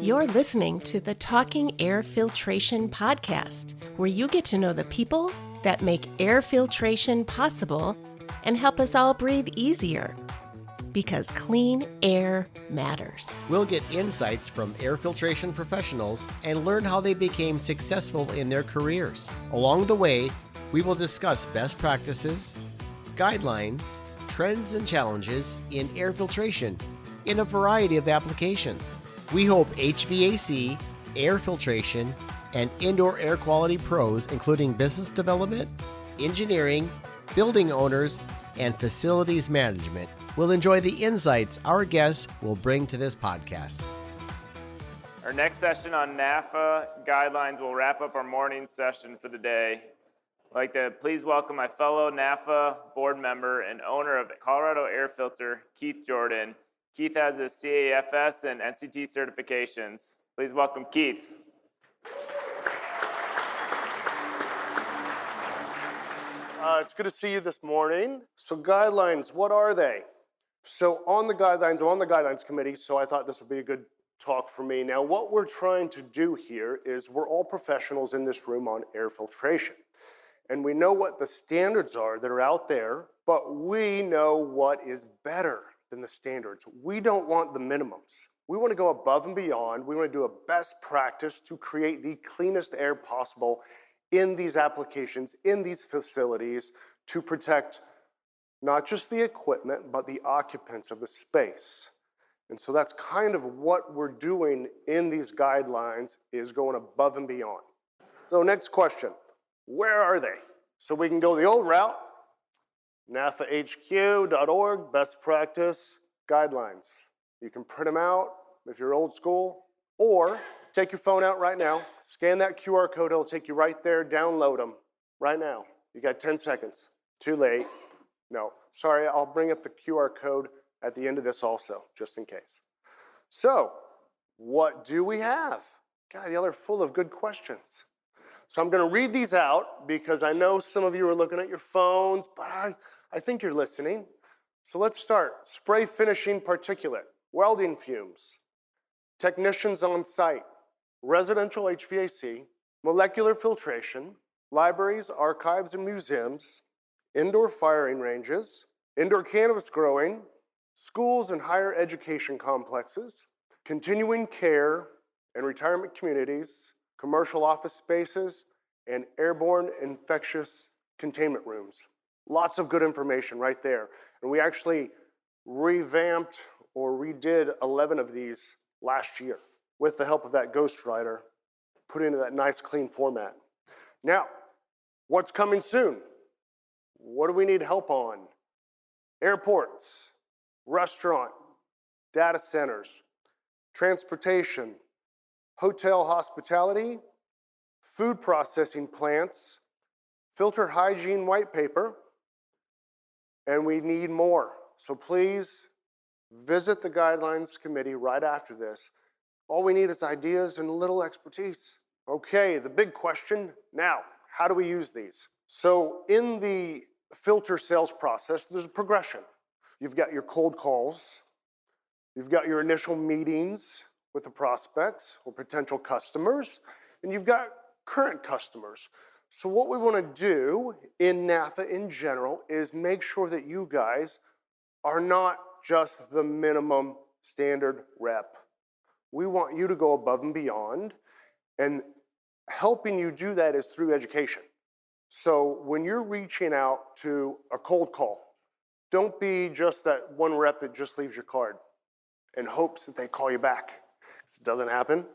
You're listening to the Talking Air Filtration podcast, where you get to know the people that make air filtration possible and help us all breathe easier. Because clean air matters. We'll get insights from air filtration professionals and learn how they became successful in their careers. Along the way, we will discuss best practices, guidelines, trends, and challenges in air filtration in a variety of applications. We hope HVAC, air filtration, and indoor air quality pros, including business development, engineering, building owners, and facilities management, will enjoy the insights our guests will bring to this podcast. Our next session on NAFA Guidelines will wrap up our morning session for the day. I'd like to please welcome my fellow NAFA board member and owner of Colorado Air Filter, Keith Jordan. Keith has his CAFS and NCT certifications. Please welcome Keith. It's good to see you this morning. So guidelines, what are they? So on the guidelines, I'm on the guidelines committee, so I thought this would be a good talk for me. Now, what we're trying to do here is we're all professionals in this room on air filtration. And we know what the standards are that are out there, but we know what is better than the standards. We don't want the minimums. We want to go above and beyond. We want to do a best practice to create the cleanest air possible in these applications, in these facilities, to protect not just the equipment, but the occupants of the space. And so that's kind of what we're doing in these guidelines, is going above and beyond. So next question, where are they? So we can go the old route, nafahq.org, best practice guidelines. You can print them out if you're old school, or take your phone out right now, scan that QR code, it'll take you right there, download them right now. You got 10 seconds. Too late. No, sorry, I'll bring up the QR code at the end of this also, just in case. So, what do we have? God, y'all are full of good questions. So I'm going to read these out because I know some of you are looking at your phones, but I think you're listening. So let's start. Spray finishing particulate, welding fumes, technicians on site, residential HVAC, molecular filtration, libraries, archives, and museums, indoor firing ranges, indoor cannabis growing, schools and higher education complexes, continuing care and retirement communities, commercial office spaces, and airborne infectious containment rooms. Lots of good information right there. And we actually revamped or redid 11 of these last year with the help of that ghostwriter, put into that nice clean format. Now, what's coming soon? What do we need help on? Airports, restaurant, data centers, transportation, hotel hospitality, food processing plants, filter hygiene white paper, and we need more. So please visit the guidelines committee right after this. All we need is ideas and a little expertise. Okay, the big question now, how do we use these? So in the filter sales process, there's a progression. You've got your cold calls, you've got your initial meetings with the prospects or potential customers, and you've got current customers. So what we want to do in NAFA in general is make sure that you guys are not just the minimum standard rep. We want you to go above and beyond, and helping you do that is through education. So when you're reaching out to a cold call, don't be just that one rep that just leaves your card and hopes that they call you back. It doesn't happen.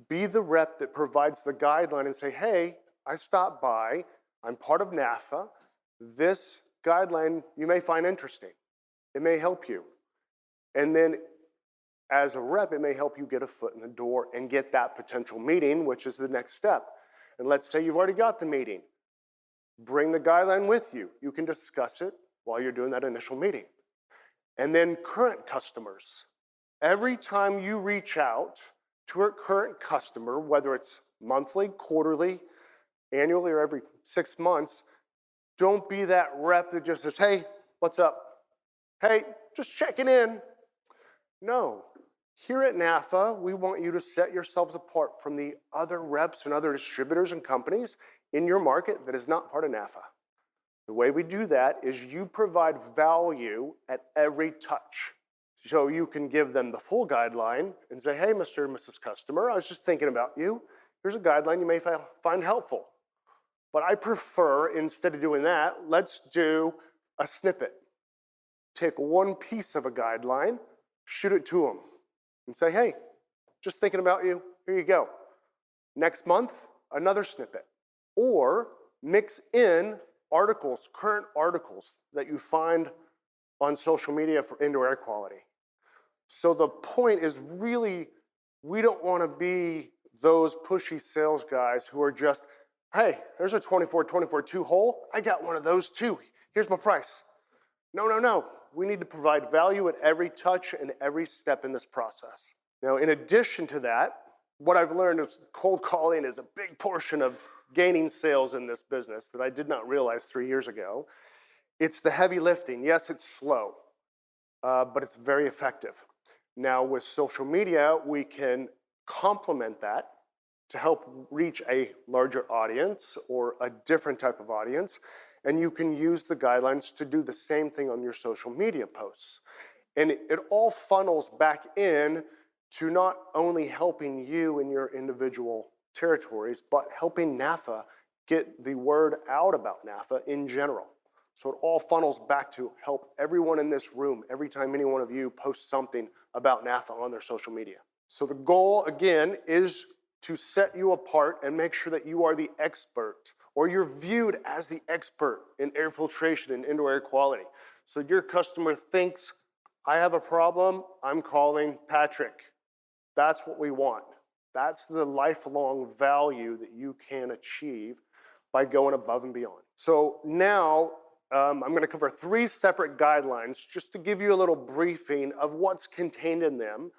Be the rep that provides the guideline and say, hey, I stopped by, I'm part of NAFA. This guideline you may find interesting. It may help you. And then as a rep, it may help you get a foot in the door and get that potential meeting, which is the next step. And let's say you've already got the meeting. Bring the guideline with you. You can discuss it while you're doing that initial meeting. And then current customers. Every time you reach out to a current customer, whether it's monthly, quarterly, annually, or every 6 months, don't be that rep that just says, hey, what's up? Hey, just checking in. No, Here at NAFA, we want you to set yourselves apart from the other reps and other distributors and companies in your market that is not part of NAFA. The way we do that is you provide value at every touch. So you can give them the full guideline and say, hey, Mr. and Mrs. Customer, I was just thinking about you. Here's a guideline you may find helpful. But I prefer, instead of doing that, let's do a snippet. Take one piece of a guideline, shoot it to them, and say, hey, just thinking about you, here you go. Next month, another snippet. Or mix in articles, current articles that you find on social media for indoor air quality. So the point is really, we don't want to be those pushy sales guys who are just, hey, there's a 24-2 hole. I got one of those too. Here's my price. No. We need to provide value at every touch and every step in this process. Now, in addition to that, what I've learned is cold calling is a big portion of gaining sales in this business that I did not realize 3 years ago. It's the heavy lifting. Yes, it's slow, but it's very effective. Now, with social media, we can complement that to help reach a larger audience or a different type of audience. And you can use the guidelines to do the same thing on your social media posts. And it all funnels back in to not only helping you in your individual territories, but helping NAFA get the word out about NAFA in general. So it all funnels back to help everyone in this room every time any one of you posts something about NAFA on their social media. So the goal, again, is to set you apart and make sure that you are the expert, or you're viewed as the expert in air filtration and indoor air quality. So your customer thinks, I have a problem, I'm calling Patrick. That's what we want. That's the lifelong value that you can achieve by going above and beyond. So now I'm going to cover 3 separate guidelines just to give you a little briefing of what's contained in them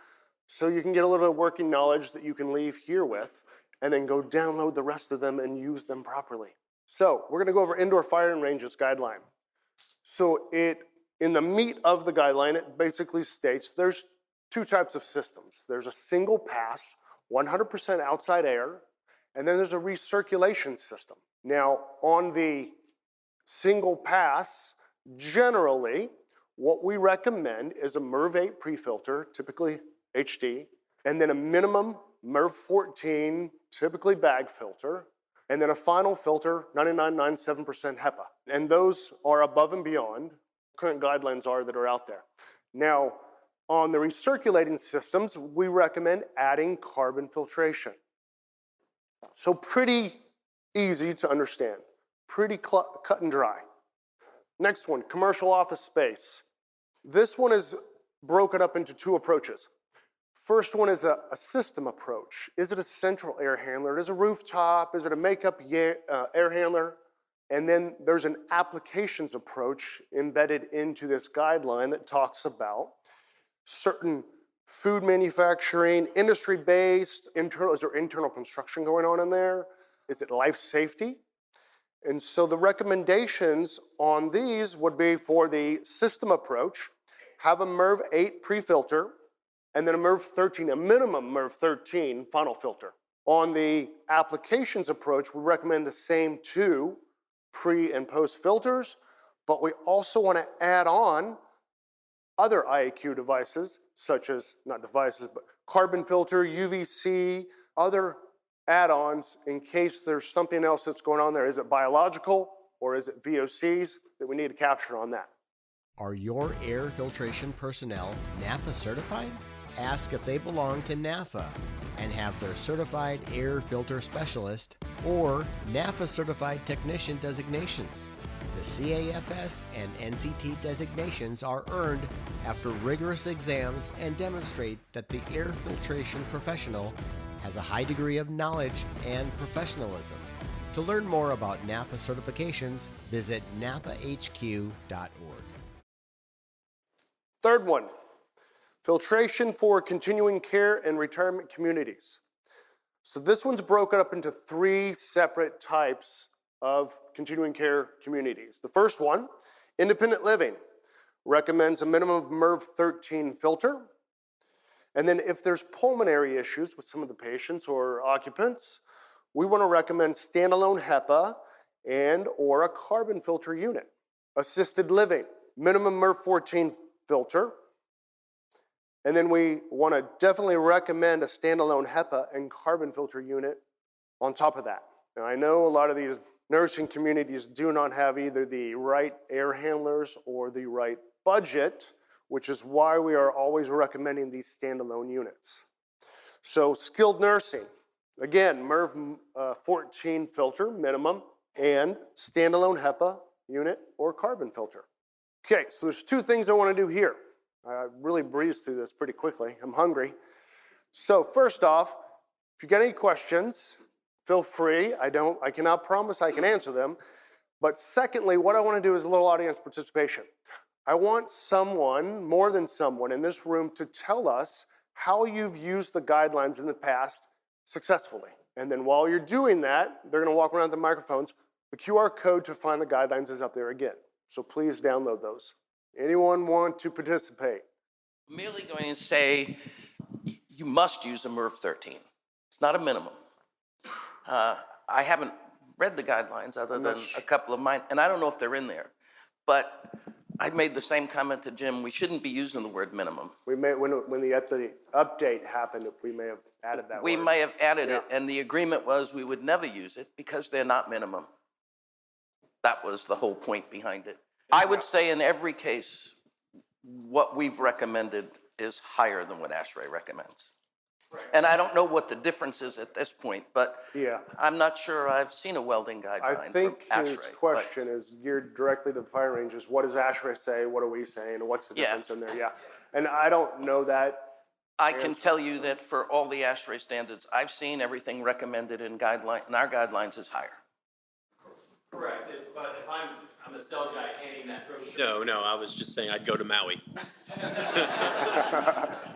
so you can get a little bit of working knowledge that you can leave here with and then go download the rest of them and use them properly. So we're going to go over indoor firing ranges guideline. So in the meat of the guideline, it basically states there's 2 types of systems. There's a single pass, 100% outside air, and then there's a recirculation system. Now, on the single pass, generally, what we recommend is a MERV 8 pre-filter, typically HD, and then a minimum MERV 14, typically bag filter, and then a final filter, 99.97% HEPA. And those are above and beyond current guidelines that are out there. Now, on the recirculating systems, we recommend adding carbon filtration. So pretty easy to understand, pretty cut and dry. Next one, commercial office space. This one is broken up into 2 approaches. First one is a system approach. Is it a central air handler? Is it a rooftop? Is it a makeup air handler? And then there's an applications approach embedded into this guideline that talks about certain food manufacturing, industry-based, is there internal construction going on in there? Is it life safety? And so the recommendations on these would be for the system approach, have a MERV 8 pre-filter, and then a MERV 13, a minimum MERV 13 final filter. On the applications approach, we recommend the same 2 pre and post filters, but we also want to add on other IAQ devices, such as, not devices, but carbon filter, UVC, other add-ons in case there's something else that's going on there. Is it biological or is it VOCs that we need to capture on that? Are your air filtration personnel NAFA certified? Ask if they belong to NAFA and have their certified air filter specialist or NAFA certified technician designations. The CAFS and NCT designations are earned after rigorous exams and demonstrate that the air filtration professional has a high degree of knowledge and professionalism. To learn more about NAFA certifications, visit nafahq.org. Third one, filtration for continuing care and retirement communities. So this one's broken up into 3 separate types of continuing care communities. The first one, independent living, recommends a minimum of MERV 13 filter. And then if there's pulmonary issues with some of the patients or occupants, we want to recommend standalone HEPA and or a carbon filter unit. Assisted living, minimum MERV 14 filter. And then we want to definitely recommend a standalone HEPA and carbon filter unit on top of that. Now, I know a lot of these nursing communities do not have either the right air handlers or the right budget, which is why we are always recommending these standalone units. So skilled nursing, again, MERV 14 filter minimum and standalone HEPA unit or carbon filter. Okay, so there's two things I want to do here. I really breezed through this pretty quickly. I'm hungry. So first off, if you got any questions, feel free. I cannot promise I can answer them. But secondly, what I want to do is a little audience participation. I want someone, more than someone in this room, to tell us how you've used the guidelines in the past successfully. And then while you're doing that, they're going to walk around the microphones. The QR code to find the guidelines is up there again. So please download those. Anyone want to participate? I'm merely going to say you must use a MERV 13. It's not a minimum. I haven't read the guidelines other than a couple of mine, and I don't know if they're in there. But I made the same comment to Jim. We shouldn't be using the word minimum. We may, when the update happened, we may have added that word. We may have added it, and the agreement was we would never use it because they're not minimum. That was the whole point behind it. I would say in every case, what we've recommended is higher than what ASHRAE recommends. Right. And I don't know what the difference is at this point, but I'm not sure I've seen a welding guideline I think from his ASHRAE, question is geared directly to the fire ranges. What does ASHRAE say? What are we saying? What's the difference in there? Yeah. And I don't know that. I can tell you that for all the ASHRAE standards I've seen, everything recommended in our guidelines is higher. Correct, but if I'm a sales guy handing that brochure. No, I was just saying I'd go to Maui.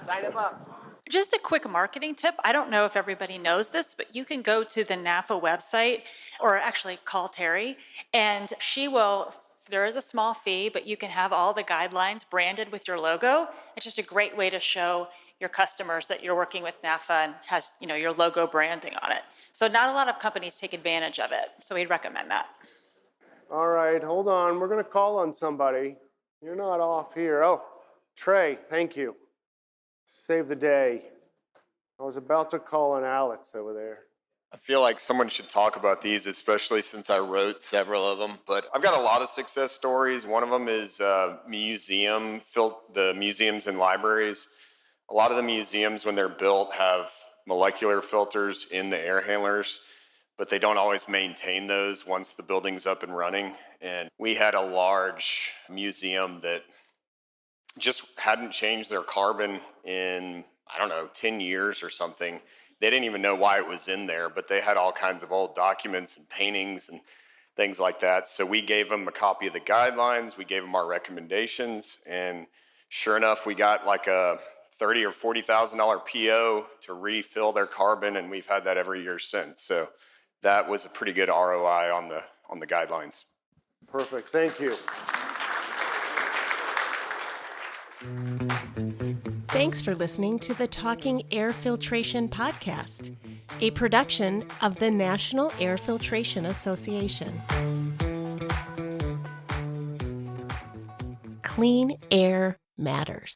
Sign him up. Just a quick marketing tip. I don't know if everybody knows this, but you can go to the NAFA website or actually call Terry, and she will, there is a small fee, but you can have all the guidelines branded with your logo. It's just a great way to show your customers that you're working with NAFA and has, your logo branding on it. So not a lot of companies take advantage of it. So we'd recommend that. All right, hold on. We're going to call on somebody. You're not off here. Oh, Trey, thank you. Save the day. I was about to call on Alex over there. I feel like someone should talk about these, especially since I wrote several of them. But I've got a lot of success stories. One of them is the museums and libraries. A lot of the museums, when they're built, have molecular filters in the air handlers, but they don't always maintain those once the building's up and running. And we had a large museum that just hadn't changed their carbon in, 10 years or something. They didn't even know why it was in there, but they had all kinds of old documents and paintings and things like that. So we gave them a copy of the guidelines, we gave them our recommendations, and sure enough, we got like a $30,000 or $40,000 PO to refill their carbon, and we've had that every year since. So that was a pretty good ROI on the guidelines. Perfect, thank you. Thanks for listening to the Talking Air Filtration podcast, a production of the National Air Filtration Association. Clean air matters.